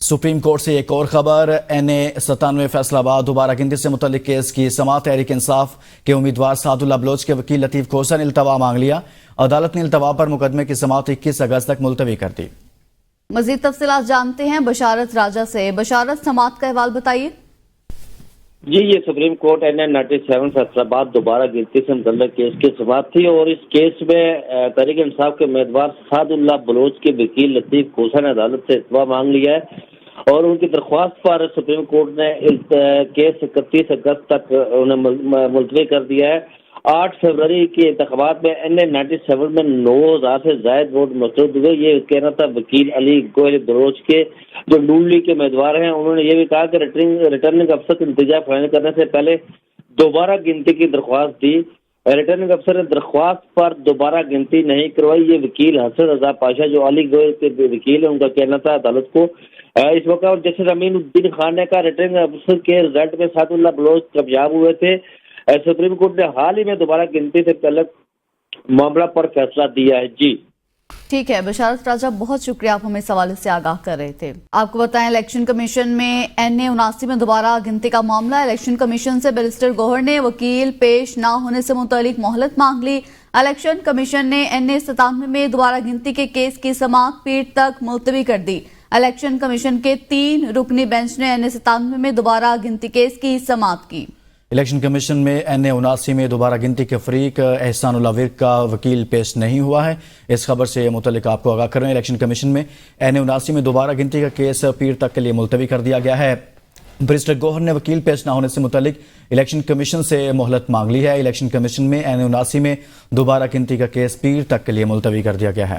Supreme court سے ایک اور خبر، NA97 فیصلہ آباد دوبارہ گنتی سے متعلق کیس کی سماعت تحریک انصاف کے امیدوار سعد اللہ بلوچ کے وکیل لطیف کھوسہ نے التوا مانگ لیا۔ عدالت نے التوا پر مقدمے کی سماعت 21 اگست تک ملتوی کر دی۔ مزید تفصیلات جانتے ہیں بشارت راجہ سے۔ بشارت، سماعت کا احوال بتائیے۔ جی، یہ سپریم کورٹ NA97 فیصلہ آباد دوبارہ گنتی سے متعلق کیس کی سماعت تھی، اور اس کیس میں تحریک انصاف کے امیدوار سعد اللہ بلوچ کے وکیل لطیف کھوسہ نے عدالت سے التوا مانگ لیا ہے، اور ان کی درخواست پر سپریم کورٹ نے کیس 31 اگست تک انہیں ملتوی کر دیا ہے۔ 8 فروری کے انتخابات میں NA97 میں 9000 سے زائد ووٹ مسترد ہوئے۔ یہ کہنا تھا وکیل علی گوہر بلوچ کے، جو نون لیگ کے امیدوار ہیں۔ انہوں نے یہ بھی کہا کہ ریٹرننگ افسر کا نتیجہ فائنل کرنے سے پہلے دوبارہ گنتی کی درخواست دی۔ ریٹرننگ افسر نے درخواست پر دوبارہ گنتی نہیں کروائی۔ یہ وکیل حسن رضا پاشا، جو علی گوہر کے وکیل ہیں، ان کا کہنا تھا عدالت کو اس موقع پر جسٹس امین الدین خان نے کہا ریٹرننگ افسر کے رزلٹ میں سعد اللہ بلوچ کامیاب ہوئے تھے۔ سپریم کورٹ نے حال ہی میں دوبارہ گنتی سے متعلق معاملہ پر فیصلہ دیا ہے۔ جی ٹھیک ہے بشارت راجہ، بہت شکریہ، آپ ہمیں اس حوالے سے آگاہ کر رہے تھے۔ آپ کو بتائیں، الیکشن کمیشن میں NA79 میں دوبارہ گنتی کا معاملہ۔ الیکشن کمیشن سے بیرسٹر گوہر نے وکیل پیش نہ ہونے سے متعلق مہلت مانگ لی۔ الیکشن کمیشن نے NA97 میں دوبارہ گنتی کے کیس کی سماعت پیر تک ملتوی کر دی۔ الیکشن کمیشن کے 3 رکنی بینچ نے NA97 میں دوبارہ گنتی کیس کی سماعت کی۔ الیکشن کمیشن میں NA79 میں دوبارہ گنتی کے فریق احسان اللہ ورک کا وکیل پیش نہیں ہوا ہے۔ اس خبر سے متعلق آپ کو آگاہ کر رہے ہیں، الیکشن کمیشن میں NA79 میں دوبارہ گنتی کا کیس پیر تک کے لیے ملتوی کر دیا گیا ہے۔ بیرسٹر گوہر نے وکیل پیش نہ ہونے سے متعلق الیکشن کمیشن سے مہلت مانگ لی ہے۔ الیکشن کمیشن میں NA79 میں دوبارہ گنتی کا کیس پیر تک کے لیے ملتوی کر دیا گیا ہے۔